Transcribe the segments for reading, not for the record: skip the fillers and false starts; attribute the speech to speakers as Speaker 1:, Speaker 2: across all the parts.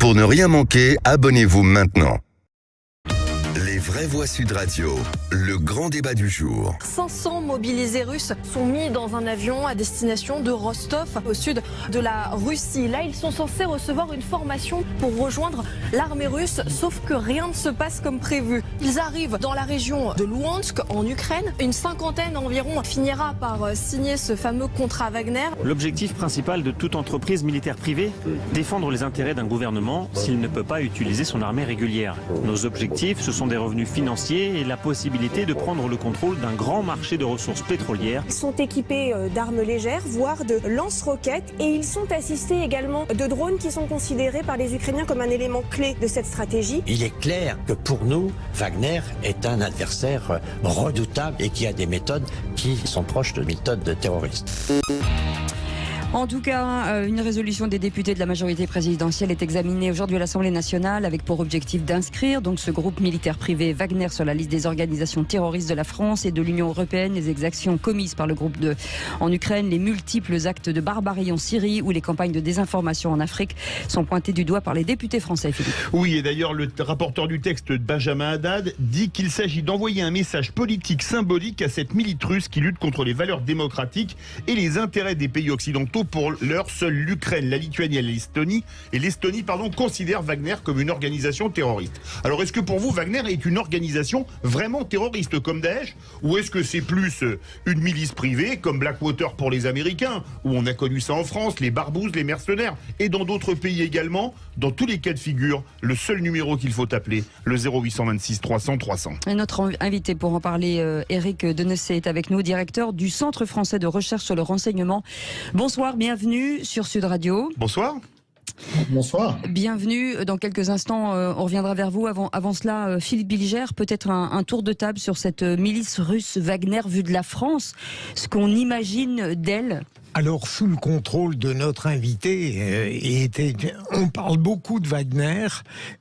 Speaker 1: Pour ne rien manquer, abonnez-vous maintenant. Les vraies voix Sud Radio, le grand débat du jour.
Speaker 2: 500 mobilisés russes sont mis dans un avion à destination de Rostov, au sud de la Russie. Là, ils sont censés recevoir une formation pour rejoindre l'armée russe, sauf que rien ne se passe comme prévu. Ils arrivent dans la région de Louhansk, en Ukraine. Une cinquantaine environ finira par signer ce fameux contrat Wagner.
Speaker 3: L'objectif principal de toute entreprise militaire privée, défendre les intérêts d'un gouvernement s'il ne peut pas utiliser son armée régulière. Nos objectifs, ce sont des revenus financiers et la possibilité de prendre le contrôle d'un grand marché de ressources pétrolières.
Speaker 4: Ils sont équipés d'armes légères, voire de lance-roquettes, et ils sont assistés également de drones qui sont considérés par les Ukrainiens comme un élément clé de cette stratégie.
Speaker 5: Il est clair que pour nous, Wagner est un adversaire redoutable et qui a des méthodes qui sont proches de méthodes terroristes.
Speaker 6: En tout cas, une résolution des députés de la majorité présidentielle est examinée aujourd'hui à l'Assemblée nationale avec pour objectif d'inscrire donc ce groupe militaire privé Wagner sur la liste des organisations terroristes de la France et de l'Union européenne. Les exactions commises par le groupe en Ukraine, les multiples actes de barbarie en Syrie ou les campagnes de désinformation en Afrique sont pointés du doigt par les députés français. Philippe.
Speaker 7: Oui, et d'ailleurs le rapporteur du texte, Benjamin Haddad, dit qu'il s'agit d'envoyer un message politique symbolique à cette milite russe qui lutte contre les valeurs démocratiques et les intérêts des pays occidentaux. Pour l'heure, seule l'Ukraine, la Lituanie et l'Estonie considèrent Wagner comme une organisation terroriste. Alors est-ce que pour vous, Wagner est une organisation vraiment terroriste comme Daesh, ou est-ce que c'est plus une milice privée comme Blackwater pour les Américains, où on a connu ça en France, les barbouzes, les mercenaires, et dans d'autres pays également? Dans tous les cas de figure, le seul numéro qu'il faut appeler, le 0826 300 300.
Speaker 6: Et notre invité pour en parler, Éric Denessé, est avec nous, directeur du Centre français de recherche sur le renseignement. Bonsoir, bienvenue sur Sud Radio.
Speaker 7: Bonsoir.
Speaker 8: Bonsoir.
Speaker 6: Bienvenue. Dans quelques instants, on reviendra vers vous. Avant cela, Philippe Bilger, peut-être un tour de table sur cette milice russe Wagner vue de la France, ce qu'on imagine d'elle.
Speaker 8: Alors, sous le contrôle de notre invité, on parle beaucoup de Wagner.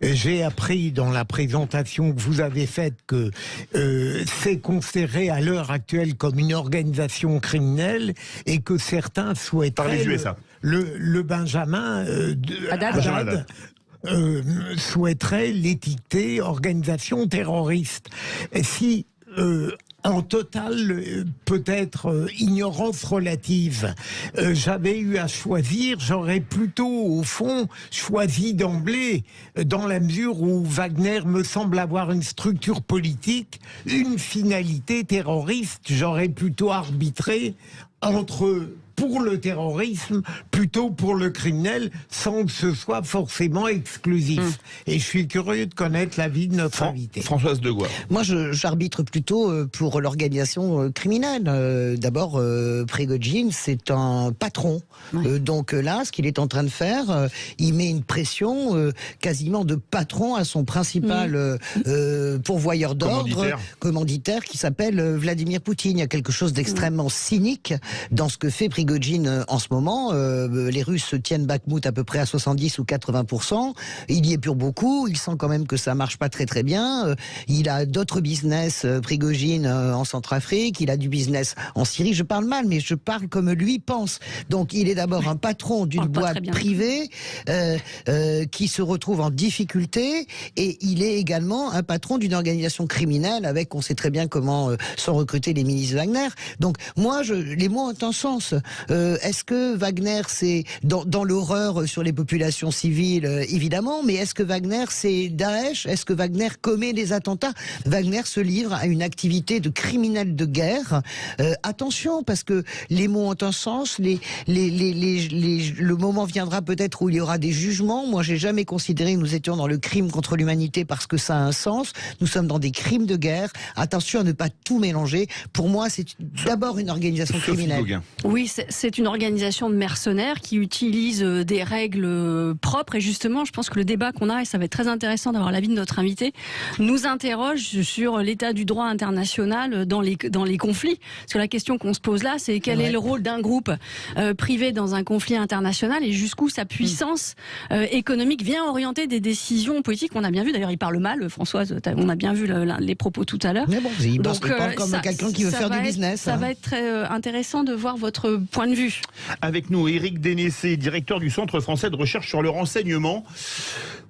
Speaker 8: J'ai appris dans la présentation que vous avez faite que c'est considéré à l'heure actuelle comme une organisation criminelle et que certains souhaiteraient...
Speaker 7: Par les USA.
Speaker 8: Le Benjamin Haddad souhaiterait l'étiqueter organisation terroriste. Et si... en total, peut-être ignorance relative, j'avais eu à choisir, j'aurais plutôt, au fond, choisi d'emblée, dans la mesure où Wagner me semble avoir une structure politique, une finalité terroriste, j'aurais plutôt arbitré entre... pour le terrorisme, plutôt pour le criminel, sans que ce soit forcément exclusif. Et je suis curieux de connaître l'avis de notre invité.
Speaker 7: Françoise Degois.
Speaker 9: Moi, j'arbitre plutôt pour l'organisation criminelle. D'abord, Prigojine, c'est un patron.
Speaker 6: Oui.
Speaker 9: Donc là, ce qu'il est en train de faire, il met une pression quasiment de patron à son principal pourvoyeur d'ordre, commanditaire, qui s'appelle Vladimir Poutine. Il y a quelque chose d'extrêmement cynique dans ce que fait Prigojine en ce moment. Les Russes tiennent Bakhmout à peu près à 70 ou 80%. Il y est pour beaucoup. Il sent quand même que ça marche pas très très bien. Il a d'autres business, Prigojine, en Centrafrique. Il a du business en Syrie. Je parle mal, mais je parle comme lui pense. Donc il est d'abord un patron d'une boîte privée qui se retrouve en difficulté, et il est également un patron d'une organisation criminelle avec, on sait très bien comment sont recrutés les milices Wagner. Donc moi, les mots ont un sens. Est-ce que Wagner, c'est dans l'horreur sur les populations civiles, évidemment, mais est-ce que Wagner, c'est Daesh? Est-ce que Wagner commet des attentats? Wagner se livre à une activité de criminel de guerre. Attention, parce que les mots ont un sens, le moment viendra peut-être où il y aura des jugements. Moi, j'ai jamais considéré que nous étions dans le crime contre l'humanité parce que ça a un sens. Nous sommes dans des crimes de guerre. Attention à ne pas tout mélanger. Pour moi, c'est d'abord une organisation criminelle.
Speaker 10: Oui, c'est une organisation de mercenaires qui utilise des règles propres, et justement, je pense que le débat qu'on a, et ça va être très intéressant d'avoir l'avis de notre invité, nous interroge sur l'état du droit international dans les conflits. Parce que la question qu'on se pose là, c'est quel est le rôle d'un groupe privé dans un conflit international et jusqu'où sa puissance économique vient orienter des décisions politiques. On a bien vu, d'ailleurs, il parle mal, Françoise, on a bien vu les propos tout à l'heure.
Speaker 9: Mais bon, il parle comme quelqu'un qui veut faire du business.
Speaker 10: Ça va être très intéressant de voir votre point de vue.
Speaker 7: Avec nous, Éric Denessé, directeur du Centre français de recherche sur le renseignement.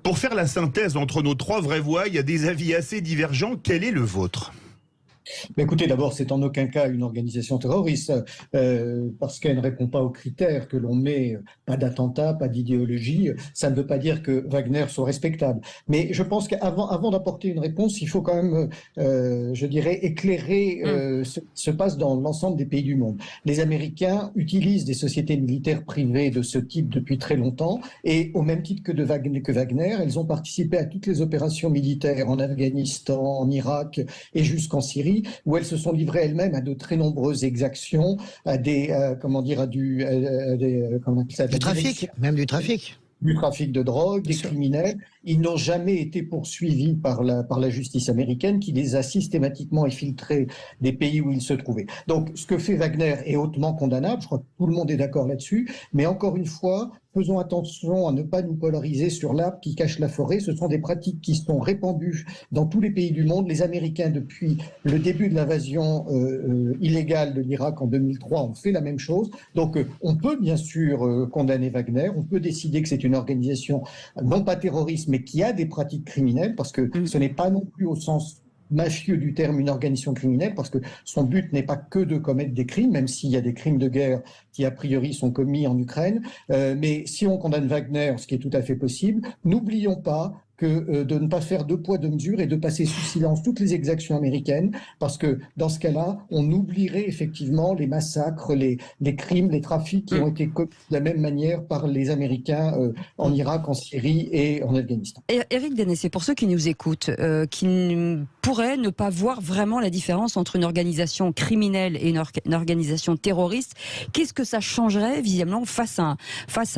Speaker 7: Pour faire la synthèse entre nos 3 vraies voix, il y a des avis assez divergents. Quel est le vôtre ?
Speaker 11: Mais écoutez, d'abord, c'est en aucun cas une organisation terroriste, parce qu'elle ne répond pas aux critères que l'on met, pas d'attentat, pas d'idéologie. Ça ne veut pas dire que Wagner soit respectable. Mais je pense qu'avant d'apporter une réponse, il faut quand même, je dirais, éclairer ce qui se passe dans l'ensemble des pays du monde. Les Américains utilisent des sociétés militaires privées de ce type depuis très longtemps, et au même titre que Wagner, elles ont participé à toutes les opérations militaires en Afghanistan, en Irak et jusqu'en Syrie, où elles se sont livrées elles-mêmes à de très nombreuses exactions, à des,
Speaker 9: du trafic, même du trafic.
Speaker 11: Du trafic de drogue, des criminels. Ils n'ont jamais été poursuivis par la justice américaine, qui les a systématiquement infiltrés des pays où ils se trouvaient. Donc, ce que fait Wagner est hautement condamnable. Je crois que tout le monde est d'accord là-dessus. Mais encore une fois, faisons attention à ne pas nous polariser sur l'arbre qui cache la forêt. Ce sont des pratiques qui sont répandues dans tous les pays du monde. Les Américains, depuis le début de l'invasion illégale de l'Irak en 2003, ont fait la même chose. Donc, on peut bien sûr condamner Wagner. On peut décider que c'est une organisation non pas terroriste, mais qui a des pratiques criminelles, parce que ce n'est pas non plus au sens mafieux du terme une organisation criminelle, parce que son but n'est pas que de commettre des crimes, même s'il y a des crimes de guerre qui a priori sont commis en Ukraine. Mais si on condamne Wagner, ce qui est tout à fait possible, n'oublions pas que de ne pas faire 2 poids 2 mesures et de passer sous silence toutes les exactions américaines, parce que dans ce cas-là, on oublierait effectivement les massacres, les crimes, les trafics qui ont été commis de la même manière par les Américains en Irak, en Syrie et en Afghanistan.
Speaker 6: Éric Danessé, pour ceux qui nous écoutent, qui pourraient ne pas voir vraiment la différence entre une organisation criminelle et une organisation terroriste, qu'est-ce que ça changerait visiblement face à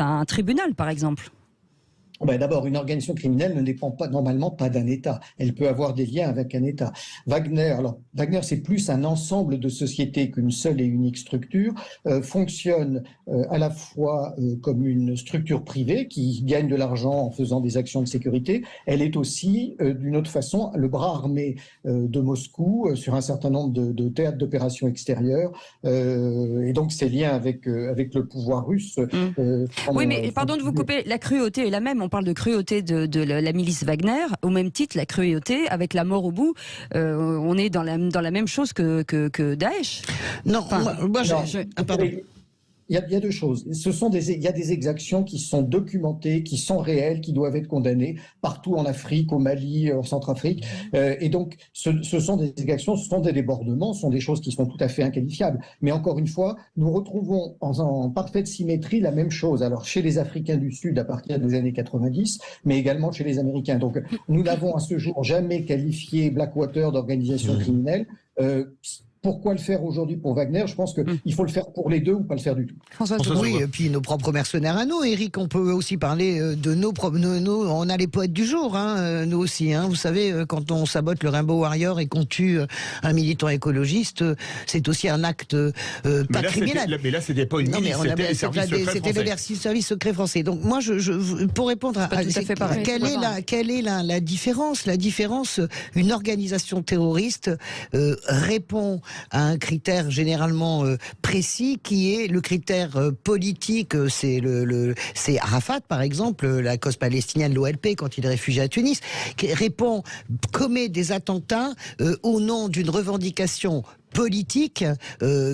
Speaker 6: un tribunal, par exemple ?
Speaker 11: D'abord, une organisation criminelle ne dépend normalement pas d'un État. Elle peut avoir des liens avec un État. Wagner, c'est plus un ensemble de sociétés qu'une seule et unique structure, fonctionne à la fois comme une structure privée qui gagne de l'argent en faisant des actions de sécurité. Elle est aussi, d'une autre façon, le bras armé de Moscou sur un certain nombre de théâtres d'opérations extérieures. Et donc, ces liens avec le pouvoir russe.
Speaker 6: Oui, mais pardon de vous couper, la cruauté est la même. On parle de cruauté de la milice Wagner, au même titre, la cruauté avec la mort au bout, on est dans la même chose que Daesh.
Speaker 11: Non, pardon. Il y a 2 choses. Il y a des exactions qui sont documentées, qui sont réelles, qui doivent être condamnées partout en Afrique, au Mali, en Centrafrique. Et donc, ce sont des exactions, ce sont des débordements, ce sont des choses qui sont tout à fait inqualifiables. Mais encore une fois, nous retrouvons en parfaite symétrie la même chose. Alors, chez les Africains du Sud, à partir des années 90, mais également chez les Américains. Donc, nous n'avons à ce jour jamais qualifié Blackwater d'organisation criminelle. Pourquoi le faire aujourd'hui pour Wagner ? Je pense qu'il faut le faire pour les deux ou pas le faire du tout.
Speaker 9: Oui, et puis nos propres mercenaires à nous, Éric, on peut aussi parler de nos propres... on a les poètes du jour, nous aussi. Vous savez, quand on sabote le Rainbow Warrior et qu'on tue un militant écologiste, c'est aussi un acte pas criminel.
Speaker 7: Mais là, c'était pas une milice, c'était le service secret français.
Speaker 9: C'était le service secret français. Donc moi, pour répondre à quelle est la différence ? La différence, une organisation terroriste répond à un critère généralement précis qui est le critère politique. C'est Arafat, par exemple, la cause palestinienne, l'OLP, quand il est réfugié à Tunis, qui commet des attentats au nom d'une revendication politique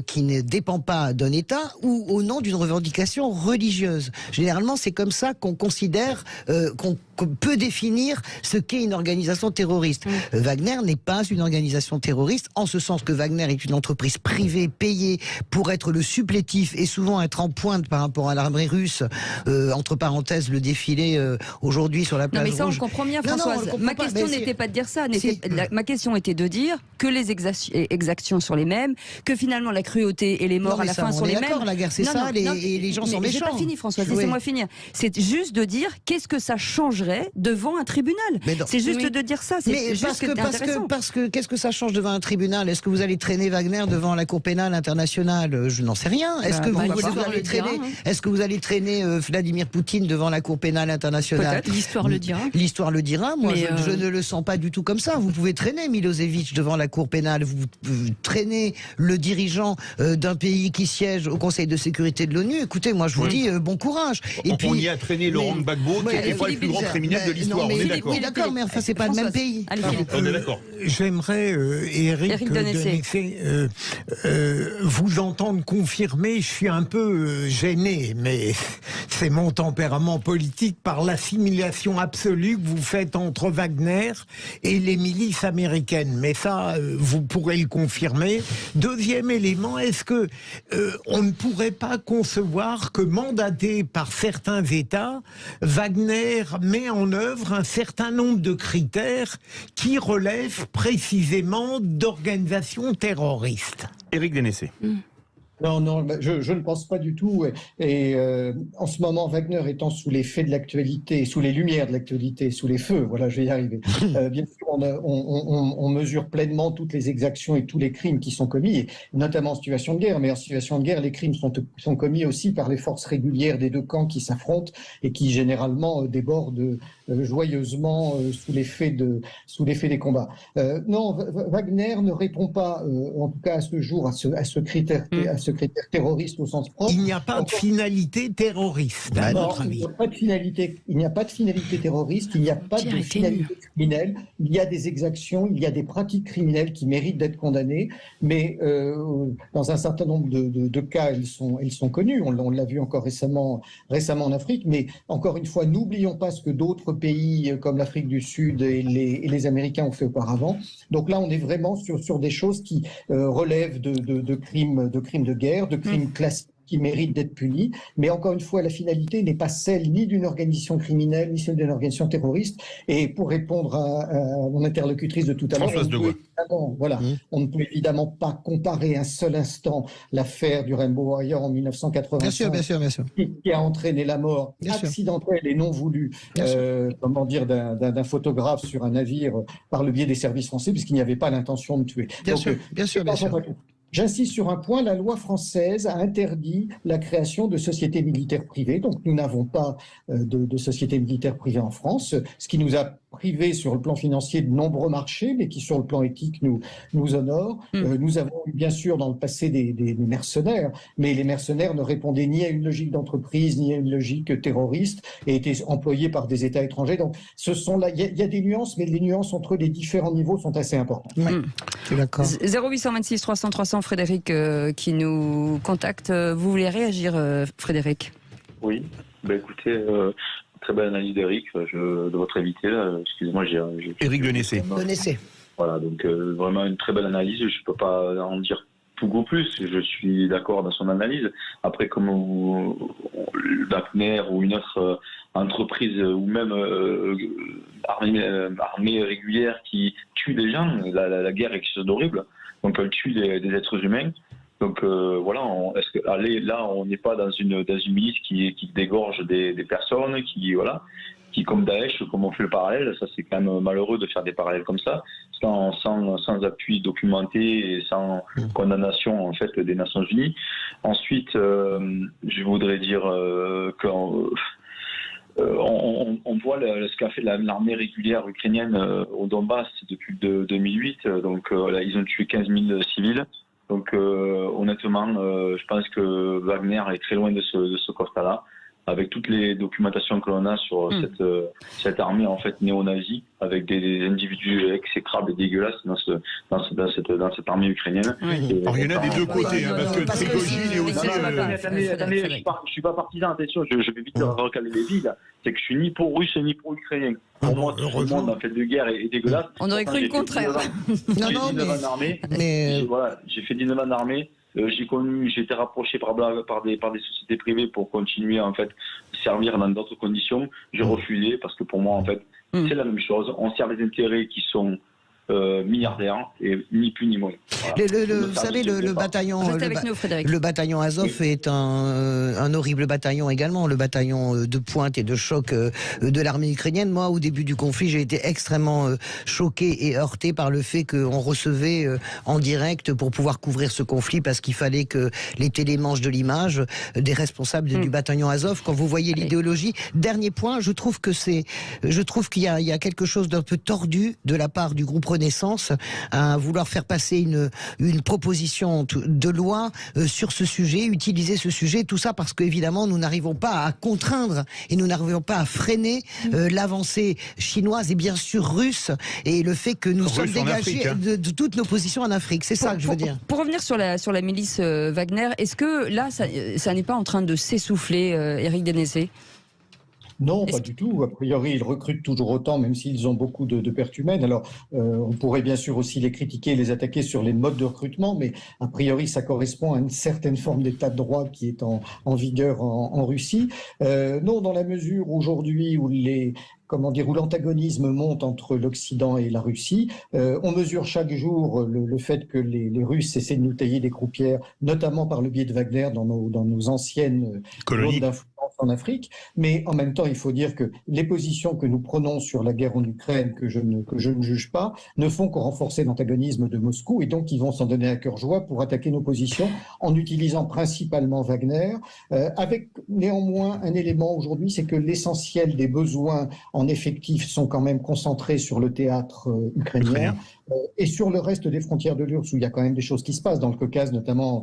Speaker 9: qui ne dépend pas d'un État ou au nom d'une revendication religieuse. Généralement, c'est comme ça qu'on considère qu'on peut définir ce qu'est une organisation terroriste. Wagner n'est pas une organisation terroriste, en ce sens que Wagner est une entreprise privée payée pour être le supplétif et souvent être en pointe par rapport à l'armée russe. Entre parenthèses, le défilé aujourd'hui sur la place rouge.
Speaker 6: Non, mais ça, on comprend bien, Françoise. Ma question n'était pas de dire ça. Ma question était de dire que les exactions sont les mêmes, que finalement la cruauté et les morts à la fin sont les mêmes.
Speaker 9: La guerre, c'est ça, et les gens sont méchants.
Speaker 6: J'ai pas fini, Françoise, laissez-moi finir. C'est juste de dire qu'est-ce que ça changerait devant un tribunal. C'est juste de dire ça.
Speaker 9: Mais parce que qu'est-ce que ça change devant un tribunal ? Est-ce que vous allez traîner Wagner devant la Cour pénale internationale ? Je n'en sais rien. Est-ce que vous allez traîner Vladimir Poutine devant la Cour pénale internationale ?
Speaker 10: Peut-être, l'histoire le dira.
Speaker 9: L'histoire le dira. Moi, je ne le sens pas du tout comme ça. Vous pouvez traîner Milosevic devant la Cour pénale. Vous traînez entraîner le dirigeant d'un pays qui siège au Conseil de sécurité de l'ONU, écoutez, moi je vous dis bon courage.
Speaker 7: Et puis, on y a traîné Laurent Gbagbo, qui était le plus grand criminel de l'histoire, on est d'accord.
Speaker 9: Oui, d'accord, mais enfin, c'est pas le même pays.
Speaker 7: On est d'accord.
Speaker 8: J'aimerais, Éric Denessé, vous entendre confirmer, je suis un peu gêné, mais c'est mon tempérament politique, par l'assimilation absolue que vous faites entre Wagner et les milices américaines. Mais ça, vous pourrez le confirmer. Deuxième élément, est-ce que on ne pourrait pas concevoir que, mandaté par certains États, Wagner met en œuvre un certain nombre de critères qui relèvent précisément d'organisations terroristes?
Speaker 7: Éric Denessé.
Speaker 11: Non, je ne pense pas du tout. Et en ce moment, Wagner étant sous les faits de l'actualité, sous les lumières de l'actualité, sous les feux, voilà, je vais y arriver. Bien sûr, on mesure pleinement toutes les exactions et tous les crimes qui sont commis, et notamment en situation de guerre. Mais en situation de guerre, les crimes sont commis aussi par les forces régulières des deux camps qui s'affrontent et qui généralement débordent joyeusement sous l'effet des combats. Non, Wagner ne répond pas, en tout cas à ce jour, à ce critère terroriste au sens propre.
Speaker 8: Il n'y a pas de finalité terroriste, à votre avis.
Speaker 11: Il n'y a pas de finalité terroriste, il n'y a pas de finalité criminelle. Il y a des exactions, il y a des pratiques criminelles qui méritent d'être condamnées, mais dans un certain nombre de cas, elles sont connues. On l'a vu encore récemment en Afrique, mais encore une fois, n'oublions pas ce que d'autres pays comme l'Afrique du Sud et les Américains ont fait auparavant. Donc là, on est vraiment sur des choses qui relèvent de crimes de guerre, de crimes classiques qui méritent d'être punis. Mais encore une fois, la finalité n'est pas celle ni d'une organisation criminelle, ni celle d'une organisation terroriste. Et pour répondre à mon interlocutrice de tout à l'heure, on ne peut évidemment pas comparer un seul instant l'affaire du Rainbow Warrior en 1985,
Speaker 9: bien sûr.
Speaker 11: Qui a entraîné la mort accidentelle et non voulue, d'un photographe sur un navire par le biais des services français, puisqu'il n'y avait pas l'intention de tuer.
Speaker 9: Bien sûr.
Speaker 11: J'insiste sur un point, la loi française a interdit la création de sociétés militaires privées, donc nous n'avons pas de sociétés militaires privées en France, ce qui nous a privés sur le plan financier de nombreux marchés, mais qui sur le plan éthique nous honorent. Nous avons eu bien sûr dans le passé des mercenaires, mais les mercenaires ne répondaient ni à une logique d'entreprise, ni à une logique terroriste, et étaient employés par des États étrangers. Donc ce sont là, il y a des nuances, mais les nuances entre les différents niveaux sont assez importantes.
Speaker 9: Je suis d'accord.
Speaker 6: 0826 300 300, Frédéric qui nous contacte. Vous voulez réagir, Frédéric?
Speaker 12: Oui, écoutez, très belle analyse d'Éric, de votre invité. Excusez-moi, j'ai
Speaker 7: Éric Denessé.
Speaker 12: Voilà, donc vraiment une très belle analyse. Je ne peux pas en dire beaucoup plus. Je suis d'accord dans son analyse. Après, comme Wagner ou une autre entreprise ou même armée régulière qui tue des gens, la guerre est quelque chose d'horrible. Donc elle tue des êtres humains. Donc voilà, là on n'est pas dans une milice qui dégorge des personnes, qui comme Daesh, comme on fait le parallèle, ça c'est quand même malheureux de faire des parallèles comme ça, sans appui documenté et sans condamnation en fait des Nations Unies. Ensuite, je voudrais dire qu'on voit ce qu'a fait l'armée régulière ukrainienne au Donbass depuis 2008. Donc là, ils ont tué 15 000 civils. Donc honnêtement, je pense que Wagner est très loin de ce constat-là, avec toutes les documentations que l'on a sur cette armée en fait néo-nazie, avec des individus exécrables et dégueulasses dans cette armée ukrainienne.
Speaker 7: Il y en a des deux côtés, parce que Prigojine est aussi...
Speaker 12: Attendez, je suis pas partisan, attention, je vais vite recaler les billes, c'est que je suis ni pour russe ni pour ukrainien. Pour moi, tout le monde en fait de guerre est dégueulasse.
Speaker 6: On aurait cru le contraire.
Speaker 12: J'ai fait 19 ans d'armée. J'ai été rapproché par des sociétés privées pour continuer en fait servir dans d'autres conditions. J'ai refusé parce que pour moi en fait c'est la même chose. On sert les intérêts qui sont milliardaires et ni plus ni moins. Voilà.
Speaker 9: Vous savez, le bataillon Azov est un horrible bataillon également, le bataillon de pointe et de choc de l'armée ukrainienne. Moi, au début du conflit, j'ai été extrêmement choqué et heurté par le fait qu'on recevait en direct pour pouvoir couvrir ce conflit, parce qu'il fallait que les télés mangent de l'image des responsables du bataillon Azov. Quand vous voyez l'idéologie, dernier point, je trouve qu'il y a quelque chose d'un peu tordu de la part du groupe Renaissance à vouloir faire passer une proposition de loi sur ce sujet, utiliser ce sujet, tout ça parce qu'évidemment nous n'arrivons pas à contraindre et nous n'arrivons pas à freiner l'avancée chinoise et bien sûr russe et le fait que nous sommes dégagés de toutes nos positions en Afrique. C'est ça que je veux dire.
Speaker 6: Pour revenir sur la milice Wagner, est-ce que là ça n'est pas en train de s'essouffler, Éric Dénessé ?
Speaker 11: Non, pas du tout. A priori, ils recrutent toujours autant, même s'ils ont beaucoup de pertes humaines. Alors, on pourrait bien sûr aussi les critiquer, les attaquer sur les modes de recrutement, mais a priori, ça correspond à une certaine forme d'état de droit qui est en vigueur en Russie. Non, dans la mesure aujourd'hui où où l'antagonisme monte entre l'Occident et la Russie. On mesure chaque jour le fait que les Russes essaient de nous tailler des croupières, notamment par le biais de Wagner dans nos anciennes colonies d'influence en Afrique. Mais en même temps, il faut dire que les positions que nous prenons sur la guerre en Ukraine, que je ne juge pas, ne font que renforcer l'antagonisme de Moscou et donc ils vont s'en donner à cœur joie pour attaquer nos positions en utilisant principalement Wagner, avec néanmoins un élément aujourd'hui, c'est que l'essentiel des besoins en effectifs sont quand même concentrés sur le théâtre ukrainien et sur le reste des frontières de l'URSS où il y a quand même des choses qui se passent dans le Caucase, notamment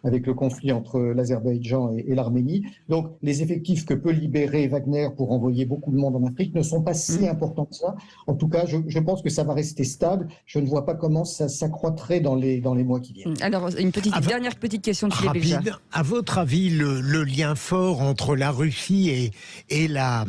Speaker 11: avec le conflit entre l'Azerbaïdjan et l'Arménie. Donc les effectifs que peut libérer Wagner pour envoyer beaucoup de monde en Afrique ne sont pas si importants que ça. En tout cas, je pense que ça va rester stable. Je ne vois pas comment ça s'accroîtrait dans les mois qui viennent.
Speaker 6: Alors, dernière petite question de Philippe Béjart.
Speaker 8: À votre avis, le lien fort entre la Russie et la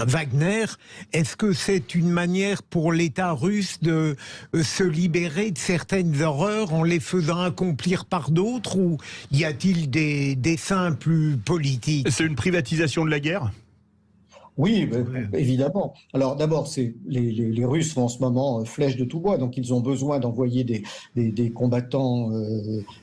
Speaker 8: Wagner, est-ce que c'est une manière pour l'État russe de se libérer de certaines horreurs en les faisant accomplir par d'autres, ou y a-t-il des desseins plus politiques ?
Speaker 7: C'est une privatisation de la guerre ?
Speaker 11: Oui, évidemment. Alors d'abord, les Russes sont en ce moment flèche de tout bois, donc ils ont besoin d'envoyer des combattants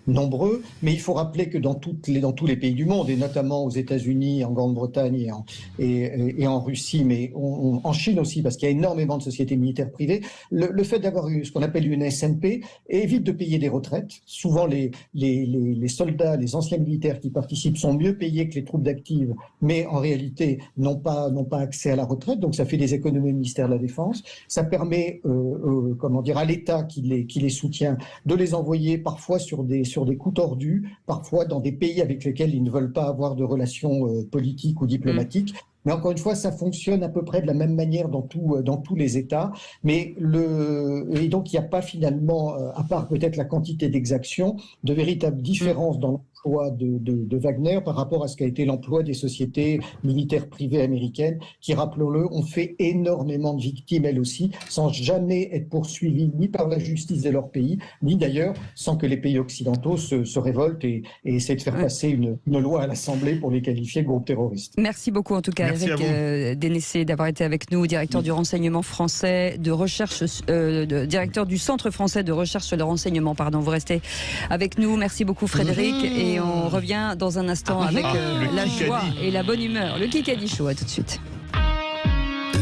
Speaker 11: nombreux. Mais il faut rappeler que dans tous les pays du monde, et notamment aux États-Unis, en Grande-Bretagne et en Russie, mais en Chine aussi, parce qu'il y a énormément de sociétés militaires privées, le fait d'avoir ce qu'on appelle une SNP évite de payer des retraites. Souvent, les soldats, les anciens militaires qui participent sont mieux payés que les troupes d'active, mais en réalité n'ont pas accès à la retraite, donc ça fait des économies au ministère de la Défense. Ça permet, à l'État qui les soutient, de les envoyer parfois sur des coups tordus, parfois dans des pays avec lesquels ils ne veulent pas avoir de relations politiques ou diplomatiques. Mais encore une fois, ça fonctionne à peu près de la même manière dans tous les États. Mais et donc, il n'y a pas finalement, à part peut-être la quantité d'exactions, de véritables différences dans l'emploi de Wagner par rapport à ce qu'a été l'emploi des sociétés militaires privées américaines, qui, rappelons-le, ont fait énormément de victimes, elles aussi, sans jamais être poursuivies ni par la justice de leur pays, ni d'ailleurs sans que les pays occidentaux se révoltent et essaient de faire passer une loi à l'Assemblée pour les qualifier de groupes terroristes.
Speaker 6: Merci beaucoup en tout cas. Éric Dénessé d'avoir été avec nous, directeur du renseignement français de recherche, directeur du Centre français de recherche sur le renseignement. Vous restez avec nous. Merci beaucoup Frédéric et on revient dans un instant avec la joie et la bonne humeur. Le Kikadi Show, à tout de suite.